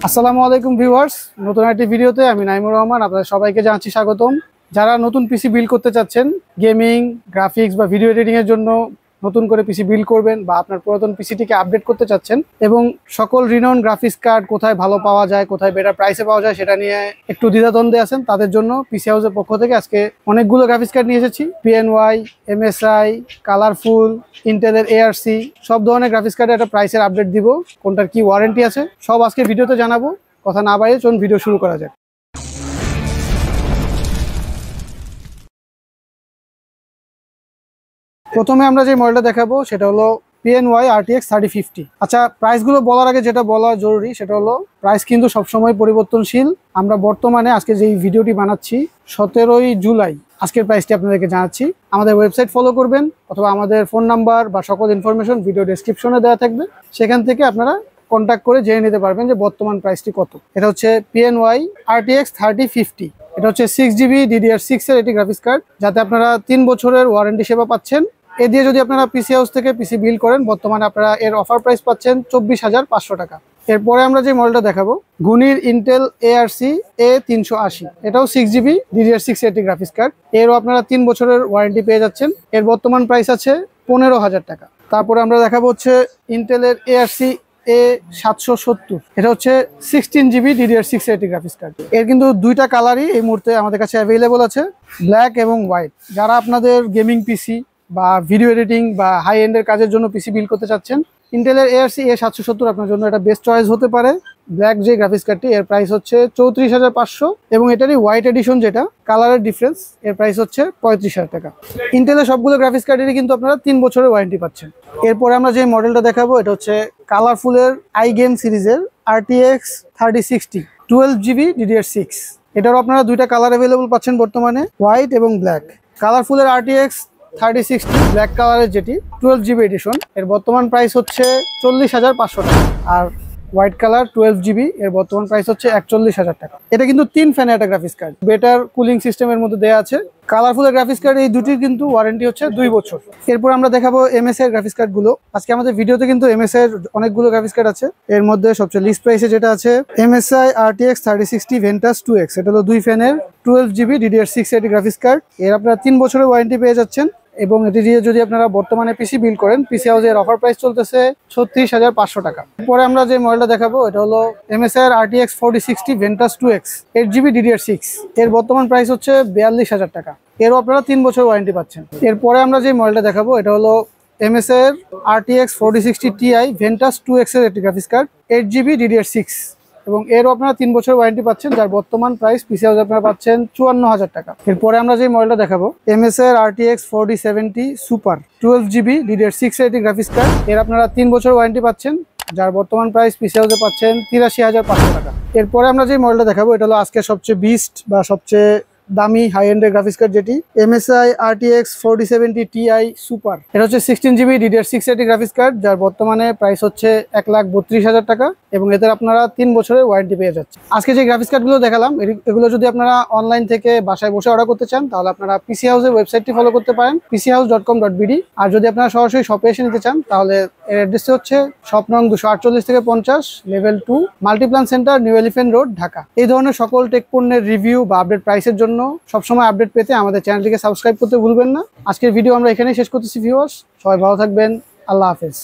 আসসালামু আলাইকুম ভিউয়ার্স, নতুন একটি ভিডিওতে আমি নাইমুর রহমান আপনাদের সবাইকে জানাচ্ছি স্বাগতম। যারা নতুন পিসি বিল্ড করতে চাচ্ছেন, গেমিং, গ্রাফিক্স বা ভিডিও এডিটিং এর জন্য নতুন করে পিসি বিল্ড করবেন বা আপনার পুরাতন পিসিটিকে আপডেট করতে চাচ্ছেন এবং সকল রিনাউন্ড গ্রাফিক্স কার্ড কোথায় ভালো পাওয়া যায়, কোথায় বেটার প্রাইসে পাওয়া যায় সেটা নিয়ে একটু দ্বিধাদ্বন্দ্বে আছেন, তাদের জন্য পিসি হাউসের পক্ষ থেকে আজকে অনেকগুলো গ্রাফিক্স কার্ড নিয়ে এসেছি। PNY, MSI, কালারফুল, ইন্টেলের ARC সব ধরনের গ্রাফিক্স কার্ডে একটা প্রাইসের আপডেট দিব, কোনটার কি ওয়ারেন্টি আছে সব আজকে ভিডিওতে জানাবো। কথা না বাড়িয়ে চলুন ভিডিও শুরু করা যাক। প্রথমে আমরা যে মডেলটা দেখাবো সেটা হলো PNY RTX 3050। আচ্ছা, প্রাইসগুলো বলার আগে যেটা বলা জরুরি সেটা হলো প্রাইস কিন্তু সবসময় পরিবর্তনশীল। আমরা বর্তমানে আজকে যেই ভিডিওটি বানাচ্ছি 17ই জুলাই আজকের প্রাইসটি আপনাদেরকে জানাচ্ছি। আমাদের ওয়েবসাইট ফলো করবেন অথবা আমাদের ফোন নাম্বার বা সকল ইনফরমেশন ভিডিও ডেসক্রিপশনে দেওয়া থাকবে, সেখান থেকে আপনারা কন্ট্যাক্ট করে জেনে নিতে পারবেন যে বর্তমান প্রাইসটি কত। এটা হচ্ছে PNY RTX 3050। এটা হচ্ছে 6GB DDR6 এর একটি গ্রাফিক্স কার্ড, যাতে আপনারা 3 বছরের ওয়ারেন্টি সেবা পাচ্ছেন। এ দিয়ে যদি আপনারা পিসি হাউস থেকে পিসি বিল্ড করেন, বর্তমানে আপনারা এর অফার প্রাইস পাচ্ছেন 24,500 টাকা। এরপরে আমরা যে মডেলটা দেখাবো গুনির ইন্টেল ARC A380। এটাও 6GB DDR6 এর একটি গ্রাফিক্স কার্ড। এরও আপনারা 3 বছরের ওয়ারেন্টি পেয়ে যাচ্ছেন। এর বর্তমান প্রাইস আছে 15,000 টাকা। তারপরে আমরা দেখাবো হচ্ছে ইন্টেলের ARC A770। এটা হচ্ছে 16GB DDR6 এর একটি গ্রাফিক্স কার্ড। এর কিন্তু দুইটা কালারই এই মুহূর্তে আমাদের কাছে অ্যাভেলেবল আছে, ব্ল্যাক এবং হোয়াইট। যারা আপনাদের গেমিং পিসি বা ভিডিও এডিটিং বা হাই এন্ডের কাজের জন্য পিসি বিল্ড করতে চাচ্ছেন, ইন্টেলের ARC A770 আপনার জন্য এটা বেস্ট চয়েস হতে পারে। ব্ল্যাক যে গ্রাফিক্স কার্ডটি, এর প্রাইস হচ্ছে 34,500 এবং এটারই হোয়াইট এডিশন যেটা কালারের ডিফারেন্স, এর প্রাইস হচ্ছে 35,000 টাকা। ইন্টেলের সবগুলো গ্রাফিক্স কার্ডেরই কিন্তু আপনারা 3 বছরের ওয়ারেন্টি পাচ্ছেন। এরপরে আমরা যে মডেলটা দেখাবো এটা হচ্ছে কালারফুলের iGame সিরিজের RTX 3060 12GB DDR6। এটারও আপনারা দুইটা কালার অ্যাভেলেবল পাচ্ছেন বর্তমানে, হোয়াইট এবং ব্ল্যাক। কালারফুলের RTX 3060 ব্ল্যাক কালারের যেটি 12GB এডিশন, এর বর্তমান প্রাইস হচ্ছে 40,500 টাকা। আর হোয়াইট কালার 12GB এর বর্তমান প্রাইস হচ্ছে 41,000 টাকা। এটা কিন্তু 3 ফ্যানের একটা গ্রাফিক্স কার্ড, বেটার কুলিং সিস্টেমের মধ্যে দেওয়া আছে। কালারফুলের গ্রাফিক্স কার্ড এই দুটির কিন্তু ওয়ারেন্টি হচ্ছে 2 বছর। এরপর আমরা দেখাবো MSI এর গ্রাফিক্স কার্ডগুলো। আজকে আমাদের ভিডিওতে কিন্তু MSI এর অনেকগুলো গ্রাফিক্স কার্ড আছে। এর মধ্যে সবচেয়ে লিস্ট প্রাইসে যেটা আছে MSI RTX 3060 Ventus 2X। এটা হলো 2 ফ্যানের 12GB DDR6 এর একটি গ্রাফিক্স কার্ড। এর আপনারা 3 বছরের ওয়ারেন্টি পেয়ে যাচ্ছেন এবং এটি দিয়ে যদি আপনারা বর্তমানে পিসি বিল্ড করেন, পিসি হাউসের অফার প্রাইস চলতেছে 36,500 টাকা। পরে আমরা যে মডেলটা দেখাবো এটা হলো MSI RTX 4060 Ventus 2X 8GB DDR6। এর বর্তমান প্রাইস হচ্ছে 42,000 টাকা। এরও আপনারা 3 বছর ওয়ারেন্টি পাচ্ছেন। এরপরে আমরা যে মডেলটা দেখাবো এটা হলো MSI RTX 4060 Ti Ventus 2X এর একটি গ্রাফিক্স কার্ড, 8GB DDR6 এবং এরও আপনারা 3 বছর ওয়ারেন্টি পাচ্ছেন, যার বর্তমান প্রাইস পিসি হাউসে আপনারা পাচ্ছেন 54,000 টাকা। এরপরে আমরা যে মডেলটা দেখাবো MSI RTX 4070 Super 12GB DDR6 এর একটি গ্রাফিক্স কার্ড। এর আপনারা 3 বছর ওয়ারেন্টি পাচ্ছেন, যার বর্তমান প্রাইস পিসি হাউসে পাচ্ছেন 83,500 টাকা। এরপরে আমরা যে মডেলটা দেখাবো এটা হলো আজকে সবচেয়ে বিস্ট বা সবচেয়ে দামি হাই এন্ডের গ্রাফিক্স কার্ড, যেটি MSI RTX 4070 Ti Super। এটা হচ্ছে 16GB DDR6 এর একটি গ্রাফিক্স কার্ড, যার বর্তমানে প্রাইস হচ্ছে 1,32,000 টাকা এবং এতে আপনারা 3 বছরের ওয়ারেন্টি পেয়ে যাচ্ছেন। আজকে যে গ্রাফিক্স কার্ডগুলো দেখালাম এগুলো যদি আপনারা অনলাইন থেকে বাসায় বসে অর্ডার করতে চান, তাহলে আপনারা পিসি হাউসের ওয়েবসাইটটি ফলো করতে পারেন, pchouse.com.bd। আর যদি আপনারা সরাসরি শপে এসে নিতে চান, তাহলে এর অ্যাড্রেসটি হচ্ছে শপ নং 248 থেকে 50 level 2 Multiplan centre, new elephant road, Dhaka. এই ধরনের সকল টেক পণ্যের রিভিউ বা আপডেট প্রাইসের জন্য সবসময় আপডেট পেতে আমাদের চ্যানেলটিকে সাবস্ক্রাইব করতে ভুলবেন না। আজকের ভিডিও আমরা এখানেই শেষ করতেছি ভিউয়ার্স, সবাই ভালো থাকবেন, আল্লাহ হাফেজ।